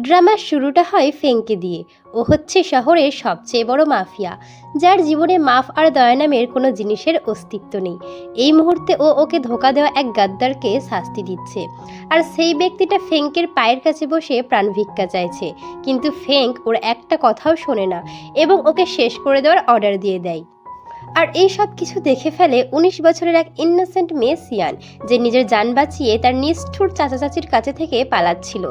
ড্রামার শুরুটা হয় ফেংকে দিয়ে। ও হচ্ছে শহরের সবচেয়ে বড় মাফিয়া, যার জীবনে মাফ আর দয়া নামের কোনো জিনিসের অস্তিত্ব নেই। এই মুহূর্তে ও ওকে ধোকা দেওয়া এক গাদ্দারকে শাস্তি দিচ্ছে, আর সেই ব্যক্তিটা ফেংকের পায়ের কাছে বসে প্রাণ ভিক্ষা চাইছে। কিন্তু ফেংক ওর একটা কথাও শোনে না এবং ওকে শেষ করে দেওয়ার অর্ডার দিয়ে দেয়। আর এই সব কিছু দেখে ফেলে ১৯ বছরের এক ইনোসেন্ট মেয়ে সিয়ান, যে নিজের জান বাঁচিয়ে তার নিষ্ঠুর চাচা চাচির কাছে থেকে পালাচ্ছিল।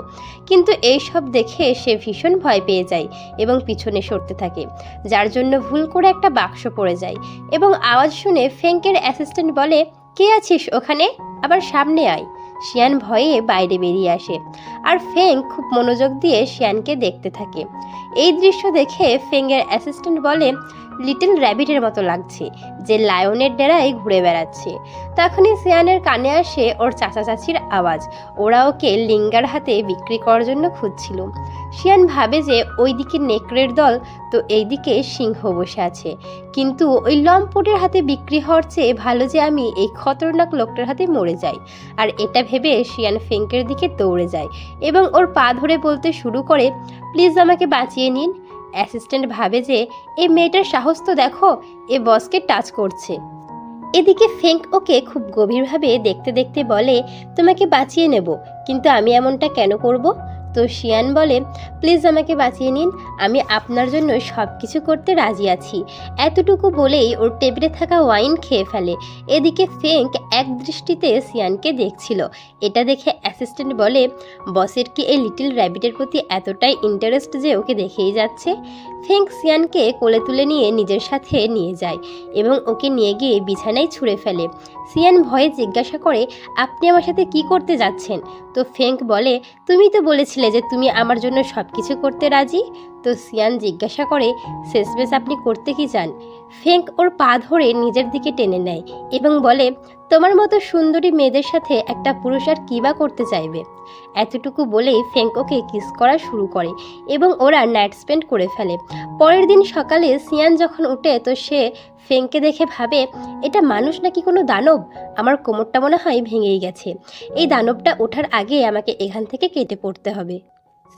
কিন্তু এই সব দেখে সে ভীষণ ভয় পেয়ে যায় এবং পিছনে সরতে থাকে, যার জন্য ভুল করে একটা বাক্স পড়ে যায় এবং আওয়াজ শুনে ফেংকের অ্যাসিস্ট্যান্ট বলে, কে আছিস ওখানে, আবার সামনে আয়। শিয়ান ভয়ে বাইরে বেরিয়ে আসে, আর ফেং খুব মনোযোগ দিয়ে শিয়ানকে দেখতে থাকে। এই দৃশ্য দেখে ফেংয়ের অ্যাসিস্ট্যান্ট বলে, লিটল র্যাবিটের মতো লাগছে, যে লায়নের ডেরায় ঘুরে বেড়াচ্ছে। তখনই সিয়ানের কানে আসে ওর চাচা চাচির আওয়াজ। ওরা ওকে লিঙ্গার হাতে বিক্রি করার জন্য খুঁজছিল। সিয়ান ভাবে যে ওইদিকে নেকড়ের দল, তো এইদিকে সিংহ বসে আছে। কিন্তু ওই লম্পটের হাতে বিক্রি হওয়ার চেয়ে ভালো যে আমি এই খতরনাক লোকটার হাতে মরে যাই। আর এটা ভেবে সিয়ান ফেংকের দিকে দৌড়ে যায় এবং ওর পা ধরে বলতে শুরু করে, প্লিজ আমাকে বাঁচিয়ে নিন। অ্যাসিস্ট্যান্ট ভাবে যে এই মেয়েটার সাহস তো দেখো, এ বসকে টাচ করছে। এদিকে ফেংক ওকে খুব গভীরভাবে দেখতে দেখতে বলে, তোমাকে বাঁচিয়ে নেব, কিন্তু আমি এমনটা কেন করব? তো শিয়ান বলে, প্লিজ আমাকে বাঁচিয়ে নিন, আমি আপনার জন্য সব কিছু করতে রাজি আছি। এতটুকু বলেই ওর টেবিলে থাকা ওয়াইন খেয়ে ফেলে। এদিকে ফেংক এক দৃষ্টিতে সিয়ানকে দেখছিল। এটা দেখে অ্যাসিস্ট্যান্ট বলে, বসের কি এই লিটল র্যাবিটের প্রতি এতটাই ইন্টারেস্ট যে ওকে দেখেই যাচ্ছে? ফেংক সিয়ানকে কোলে তুলে নিয়ে নিজের সাথে নিয়ে যায় এবং ওকে নিয়ে গিয়ে বিছানায় ছুঁড়ে ফেলে। সিয়ান ভয়ে জিজ্ঞাসা করে, আপনি আমার সাথে কি করতে যাচ্ছেন? তো ফেংক বলে, তুমি তো বলেছিলে যে তুমি আমার জন্য সব কিছু করতে রাজি। তো সিয়ান জিজ্ঞাসা করে, শেষমেশ আপনি করতে কি চান? ফেংক ওর পা ধরে নিজের দিকে টেনে নেয় এবং বলে, তোমার মতো সুন্দরী মেয়েদের সাথে একটা পুরুষ আর কী বা করতে চাইবে? এতটুকু বলেই ফেংক ওকে কিস করা শুরু করে এবং ওরা নাইট স্পেন্ড করে ফেলে। পরের দিন সকালে সিয়ান যখন উঠে, তো সে ফেংকে দেখে ভাবে, এটা মানুষ নাকি কোনো দানব? আমার কোমরটা মনে হয় ভেঙেই গেছে। এই দানবটা ওঠার আগে আমাকে এখান থেকে কেটে পড়তে হবে।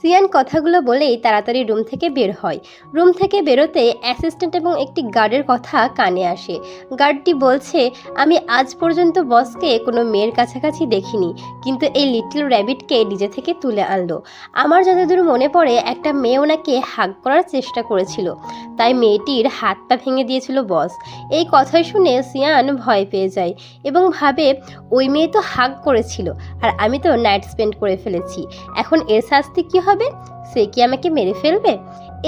সিয়ান কথাগুলো বলেই তাড়াতাড়ি রুম থেকে বের হয়। রুম থেকে বেরোতে অ্যাসিস্ট্যান্ট এবং একটি গার্ডের কথা কানে আসে। গার্ডটি বলছে, আমি আজ পর্যন্ত বসকে কোনো মেয়ের কাছাকাছি দেখিনি, কিন্তু এই লিটল র্যাবিটকে নিজে থেকে তুলে আনলো। আমার যতদূর মনে পড়ে, একটা মেয়ে ওনাকে হাগ করার চেষ্টা করেছিল, তাই মেয়েটির হাত পা ভেঙে দিয়েছিল বস। এই কথাই শুনে সিয়ান ভয় পেয়ে যায় এবং ভাবে, ওই মেয়ে তো হাগ করেছিল, আর আমি তো নাইট স্পেন্ড করে ফেলেছি। এখন এর শাস্তি কি হবে? সে কি আমাকে মেরে ফেলবে?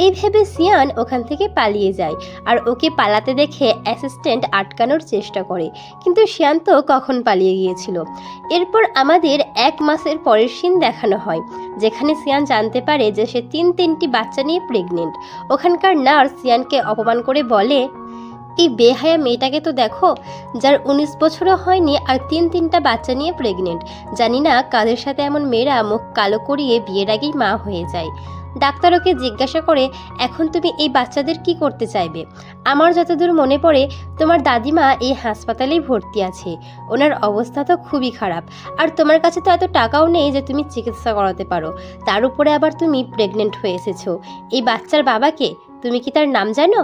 এই ভেবে সিয়ান ওখান থেকে পালিয়ে যায়, আর ওকে পালাতে দেখে অ্যাসিস্ট্যান্ট আটকানোর চেষ্টা করে, কিন্তু সিয়ান তো কখন পালিয়ে গিয়েছিল। এরপর আমাদের 1 মাসের পরের সিন দেখানো হয়, যেখানে সিয়ান জানতে পারে যে সে তিনটি বাচ্চা নিয়ে প্রেগনেন্ট। ওখানকার নার্স সিয়ানকে অপমান করে বলে, এই বেহায়া মেয়েটাকে তো দেখো, যার 19 বছরও হয়নি আর তিনটা বাচ্চা নিয়ে প্রেগনেন্ট। জানি না কাদের সাথে এমন মেয়েরা মুখ কালো করিয়ে বিয়ের আগেই মা হয়ে যায়। ডাক্তার ওকে জিজ্ঞাসা করে, এখন তুমি এই বাচ্চাদের কি করতে চাইবে? আমার যতদূর মনে পড়ে, তোমার দাদিমা এই হাসপাতালেই ভর্তি আছে, ওনার অবস্থা তো খুবই খারাপ, আর তোমার কাছে তো এত টাকাও নেই যে তুমি চিকিৎসা করাতে পারো। তার উপরে আবার তুমি প্রেগনেন্ট হয়ে এসেছো। এই বাচ্চার বাবাকে, তুমি কি তার নাম জানো?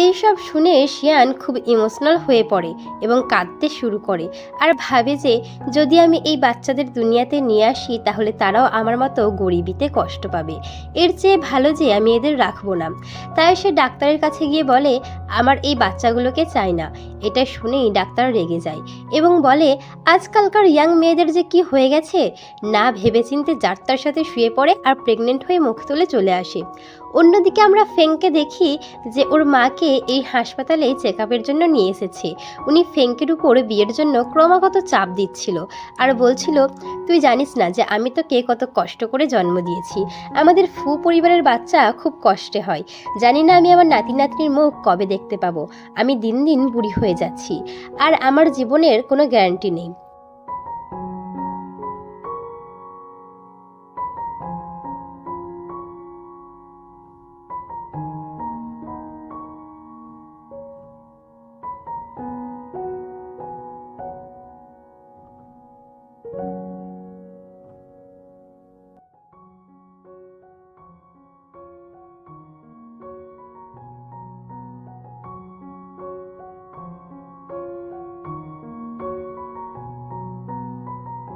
এইসব শুনে শিয়ান খুব ইমোশনাল হয়ে পড়ে এবং কাঁদতে শুরু করে, আর ভাবে যে যদি আমি এই বাচ্চাদের দুনিয়াতে নিয়ে আসি, তাহলে তারাও আমার মতো গরিবিতে কষ্ট পাবে। এর চেয়ে ভালো যে আমি এদের রাখবো না। তাই সে ডাক্তারের কাছে গিয়ে বলে, আমার এই বাচ্চাগুলোকে চাই না। এটা শুনেই ডাক্তার রেগে যায় এবং বলে, আজকালকার ইয়াং মেয়েদের যে কি হয়ে গেছে, না ভেবেচিন্তে যার তার সাথে শুয়ে পড়ে আর প্রেগনেন্ট হয়ে মুখ তুলে চলে আসে। অন্যদিকে আমরা ফেংকে দেখি যে ওর মাকে এই হাসপাতালে চেক আপের জন্য নিয়ে এসেছে। উনি ফেংকের উপর বিয়ের জন্য ক্রমাগত চাপ দিচ্ছিল আর বলছিল, তুই জানিস না যে আমি তোকে কত কষ্ট করে জন্ম দিয়েছি। আমাদের ফু পরিবারের বাচ্চা খুব কষ্টে হয়। জানি না আমি আমার নাতি নাতনির মুখ কবে দেখতে পাবো। আমি দিন দিন বুড়ি হয়ে যাচ্ছি, আর আমার জীবনের কোনো গ্যারান্টি নেই।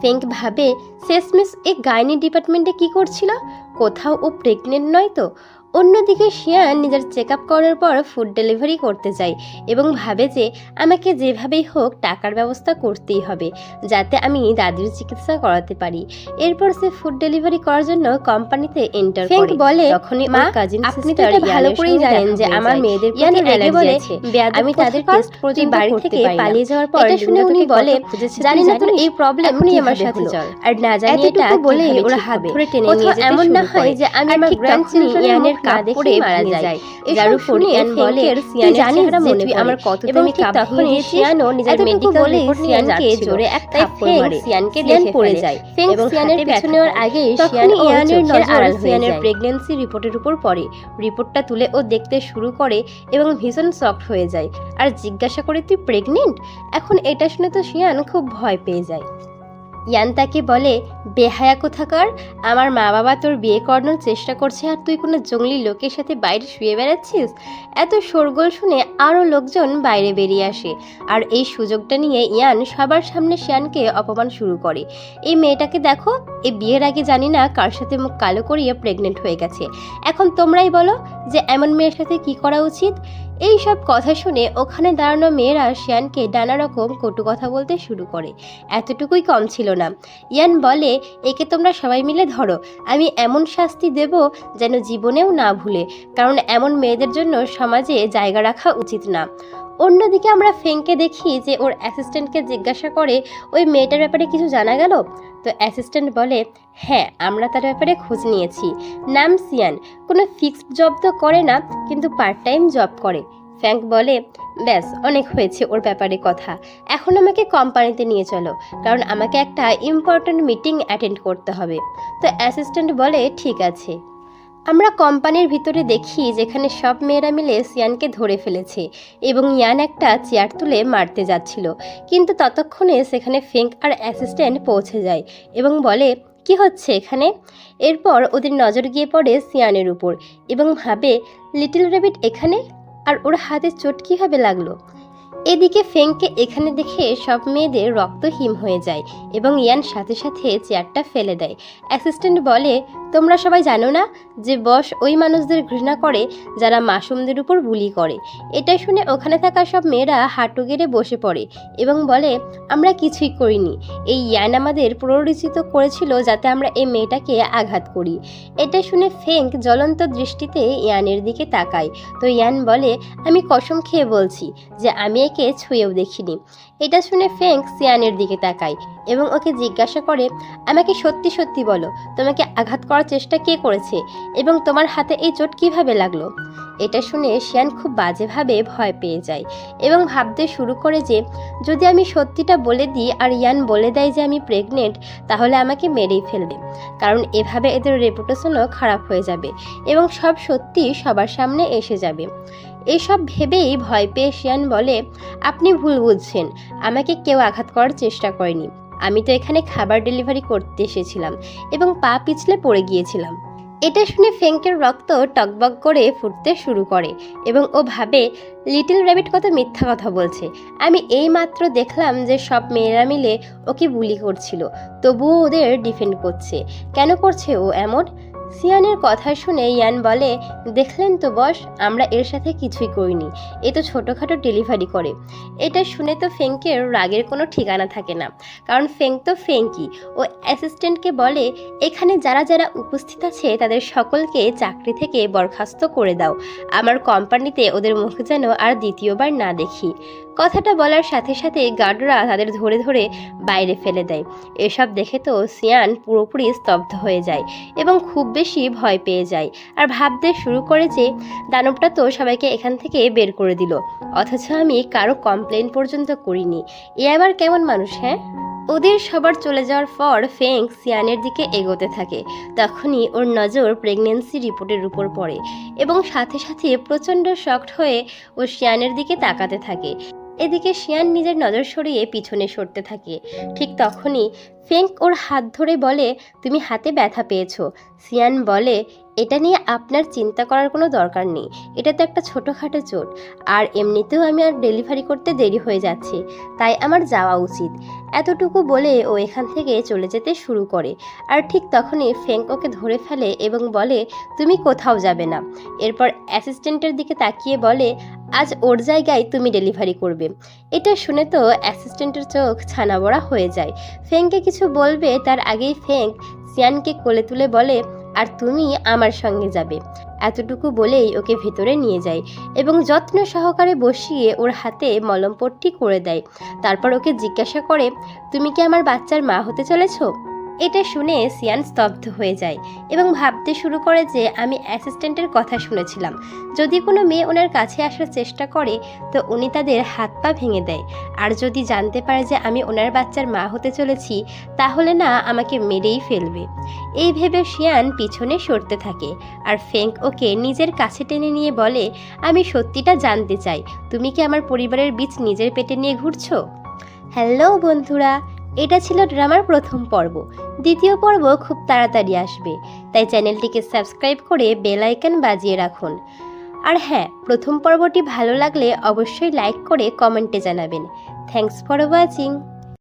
ফেঙ্ক ভাবে শেষমেশ এই গাইনি ডিপার্টমেন্টে কি করছিল, কোথাও ও প্রেগনেন্ট নয় তো। অন্যদিকে শিয়ান নিজের চেক আপ করার পর ফুড ডেলিভারি করতে যায় এবং ভাবে যে আমাকে যেভাবেই হোক টাকার ব্যবস্থা করতেই হবে যাতে আমি দাদির চিকিৎসা করাতে পারি। এরপর সে ফুড ডেলিভারি করার জন্য কোম্পানিতে এন্টার করে। বলে তখনই মা কাজিন আপনি তো এটা ভালো করেই জানেন যে আমার মেয়েদের প্রতি অ্যালার্জি আছে, আমি তাদের টেস্ট পর্যন্ত বাড়ি থেকে পালিয়ে যাওয়ার পর এটা শুনে উনি বলে জানি না তোর এই প্রবলেম এখনই আমার সাথে চল, আর না জানি এটা বলে ওরা হাত ধরে টেনে নিয়ে যেতে এমন না হয় যে আমি আমার গ্র্যান্ডচিলড্রেনের কাপড়ে মারা যায়। যার উপর ইয়ান বলে তুই জানিস যে তুই আমার কত তুমি কাপ নিয়ে সিয়ানও নিজের মেডিকেল রিপোর্ট নিয়ে যাচ্ছিল, জোরে এক থাপ্পড় মারে সিয়ানকে দেখে পড়ে যায় এবং সিয়ানের পিছনে ওর আগে সিয়ান ইয়ানের নজর সিয়ানের প্রেগন্যান্সি রিপোর্টের উপর পড়ে। রিপোর্টটা তুলে ও দেখতে শুরু করে এবং ভীষণ শকড হয়ে যায় আর জিজ্ঞাসা করে তুই প্রেগনেন্ট? এখন এটা শুনে তো সিয়ান খুব ভয় পেয়ে যায়। ইয়ান তাকে বলে বেহায়া কোথাকার, আমার মা বাবা তোর বিয়ে করানোর চেষ্টা করছে আর তুই কোনো জঙ্গলি লোকের সাথে বাইরে শুয়ে বেড়াচ্ছিস। এত শোরগোল শুনে আরও লোকজন বাইরে বেরিয়ে আসে আর এই সুযোগটা নিয়ে ইয়ান সবার সামনে শিয়ানকে অপমান শুরু করে। এই মেয়েটাকে দেখো, এই বিয়ের আগে জানি না কার সাথে মুখ কালো করিয়ে প্রেগনেন্ট হয়ে গেছে, এখন তোমরাই বলো যে এমন মেয়ের সাথে কি করা উচিত। এই সব কথা শুনে ওখানে দাঁড়ানো মেয়েরা শিয়ানকে নানা রকম কটু কথা বলতে শুরু করে। এতটুকুই কম ছিল না, ইয়ান বলে একে তোমরা সবাই মিলে ধরো, আমি এমন শাস্তি দেব যেন জীবনেও না ভুলে, কারণ এমন মেয়েদের জন্য সমাজে জায়গা রাখা উচিত না। অন্যদিকে আমরা ফেংকে দেখি যে ওর অ্যাসিস্ট্যান্টকে জিজ্ঞাসা করে ওই মেয়েটার ব্যাপারে কিছু জানা গেল? তো অ্যাসিস্ট্যান্ট বলে হ্যাঁ, আমরা তার ব্যাপারে খোঁজ নিয়েছি, নাম সিয়ান, কোনো ফিক্সড জব তো করে না কিন্তু পার্ট টাইম জব করে। ফ্যাঙ্ক বলে ব্যাস অনেক হয়েছে ওর ব্যাপারে কথা, এখন আমাকে কোম্পানিতে নিয়ে চলো কারণ আমাকে একটা ইম্পর্ট্যান্ট মিটিং অ্যাটেন্ড করতে হবে। তো অ্যাসিস্ট্যান্ট বলে ঠিক আছে। আমরা কোম্পানির ভিতরে দেখি যেখানে সব মেয়েরা মিলে সিয়ানকে ধরে ফেলেছে এবং ইয়ান একটা চেয়ার তুলে মারতে যাচ্ছিল, কিন্তু ততক্ষণে সেখানে ফেঙ্ক আর অ্যাসিস্ট্যান্ট পৌঁছে যায় এবং বলে কি হচ্ছে এখানে। এরপর ওদের নজর গিয়ে পড়ে সিয়ানের উপর এবং ভাবে লিটল র্যাবিট এখানে, আর ওর হাতে চোট কীভাবে লাগলো। এদিকে ফেংকে এখানে দেখে সব মেয়েদের রক্ত হিম হয়ে যায় এবং ইয়ান সাথে সাথে চেয়ারটা ফেলে দেয়। অ্যাসিস্ট্যান্ট বলে তোমরা সবাই জানো না যে বস ওই মানুষদের ঘৃণা করে যারা মাসুমদের উপর বুলি করে। এটা শুনে ওখানে থাকা সব মেয়েরা হাঁটু গেড়ে বসে পড়ে এবং বলে আমরা কিছুই করিনি, এই ইয়ান আমাদের প্ররোচিত করেছিল যাতে আমরা এই মেয়েটাকে আঘাত করি। এটা শুনে ফেংক জ্বলন্ত দৃষ্টিতে ইয়ানের দিকে তাকায়। তো ইয়ান বলে আমি কসম খেয়ে বলছি যে আমি একে ছুঁয়েও দেখিনি। এটা শুনে ফেংক সিয়ানের দিকে তাকায় এবং ওকে জিজ্ঞাসা করে আমাকে সত্যি সত্যি বলো তোমাকে আঘাত করার চেষ্টা কে করেছে এবং তোমার হাতে এই চোট কিভাবে লাগলো। এটা শুনে শিয়ান খুব বাজেভাবে ভয় পেয়ে যায় এবং ভাবতে শুরু করে যে যদি আমি সত্যিটা বলে দিই আর ইয়ান বলে দেয় যে আমি প্রেগনেন্ট তাহলে আমাকে মেরেই ফেলবে, কারণ এভাবে এদের রেপুটেশনও খারাপ হয়ে যাবে এবং সব সত্যি সবার সামনে এসে যাবে। এসব ভেবেই ভয় পেয়ে শিয়ান বলে আপনি ভুল বুঝছেন, আমাকে কেউ আঘাত করার চেষ্টা করেনি, আমি তো এখানে খাবার ডেলিভারি করতে এসেছিলাম এবং পা পিছলে পড়ে গিয়েছিলাম। এটা শুনে ফেংকের রক্ত টকবক করে ফুটতে শুরু করে এবং ও ভাবে লিটল র্যাবিট কত মিথ্যা কথা বলছে, আমি এই মাত্র দেখলাম যে সব মেয়েরা মিলে ওকে বুলি করছিল, তবুও ওদের ডিফেন্ড করছে, কেন করছে ও এমন। সিয়ানের কথা শুনে ইয়ান বলে দেখলেন তো বস, আমরা এর সাথে কিছুই করিনি, এ তো ছোটোখাটো ডেলিভারি করে। এটা শুনে তো ফেংকের রাগের কোনো ঠিকানা থাকে না, কারণ ফেংক তো ফেংকি। ও অ্যাসিস্ট্যান্টকে বলে এখানে যারা যারা উপস্থিত আছে তাদের সকলকে চাকরি থেকে বরখাস্ত করে দাও, আমার কোম্পানিতে ওদের মুখ যেন আর দ্বিতীয়বার না দেখি। কথাটা বলার সাথে সাথে গার্ডরা তাদের ধরে ধরে বাইরে ফেলে দেয়। এসব দেখে তো সিয়ান পুরোপুরি স্তব্ধ হয়ে যায় এবং খুব বেশি ভয় পেয়ে যায় আর ভাবতে শুরু করে যে দানবটা তো সবাইকে এখান থেকে বের করে দিল, অথচ আমি কারো কমপ্লেন পর্যন্ত করিনি, এ আবার কেমন মানুষ। হ্যাঁ, ওদের সবার চলে যাওয়ার পর ফেংক সিয়ানের দিকে এগোতে থাকে। তখনই ওর নজর প্রেগন্যান্সি রিপোর্টের উপর পড়ে এবং সাথে সাথে প্রচণ্ড শকড হয়ে ও সিয়ানের দিকে তাকাতে থাকে। এদিকে শিয়ান নিজের নজর সরিয়ে পিছনে সরতে থাকে। ঠিক তখনই ফেংক ওর হাত ধরে বলে তুমি হাতে ব্যথা পেয়েছো। সিয়ান বলে এটা নিয়ে আপনার চিন্তা করার কোনো দরকার নেই। এটা তো একটা ছোটোখাটো চোট, আর এমনিতেও আমি আর ডেলিভারি করতে দেরি হয়ে যাচ্ছে, তাই আমার যাওয়া উচিত। এতটুকু বলে ও এখান থেকে চলে যেতে শুরু করে। আর ঠিক তখনই ফেঙ্ক ওকে ধরে ফেলে এবং বলে, তুমি কোথাও যাবে না। এরপর অ্যাসিস্ট্যান্টের দিকে তাকিয়ে বলে, আজ ওর জায়গায় তুমি ডেলিভারি করবে। এটা শুনে তো অ্যাসিস্ট্যান্টের চোখ ছানাবড়া হয়ে যায়। ফেঙ্ককে কিছু বলবে তার আগেই ফেঙ্ক সিয়ানকে কোলে তুলে বলে, আর তুমি আমার সঙ্গে যাবে। এতটুকু বলেই ওকে ভেতরে নিয়ে যায় এবং যত্ন সহকারে বসিয়ে ওর হাতে মলমপট্টি করে দেয়। তারপর ওকে জিজ্ঞাসা করে, তুমি কি আমার বাচ্চার মা হতে চলেছো? এটা শুনে সিয়ান স্তব্ধ হয়ে যায় এবং ভাবতে শুরু করে যে আমি অ্যাসিস্ট্যান্টের কথা শুনেছিলাম, যদি কোনো মেয়ে ওনার কাছে আসার চেষ্টা করে তো উনি তাদের হাত পা ভেঙে দেয়, আর যদি জানতে পারে যে আমি ওনার বাচ্চার মা হতে চলেছি তাহলে না আমাকে মেরেই ফেলবে। এই ভেবে সিয়ান পিছনে সরতে থাকে, আর ফেঙ্ক ওকে নিজের কাছে টেনে নিয়ে বলে, আমি সত্যিটা জানতে চাই, তুমি কি আমার পরিবারের বীজ নিজের পেটে নিয়ে ঘুরছো? হ্যালো বন্ধুরা, এটা ছিল ড্রামার প্রথম পর্ব। দ্বিতীয় পর্ব খুব তাড়াতাড়ি আসবে, তাই চ্যানেলটিকে সাবস্ক্রাইব করে বেল আইকন বাজিয়ে রাখুন। আর হ্যাঁ, প্রথম পর্বটি ভালো লাগলে অবশ্যই লাইক করে কমেন্টে জানাবেন। Thanks for watching.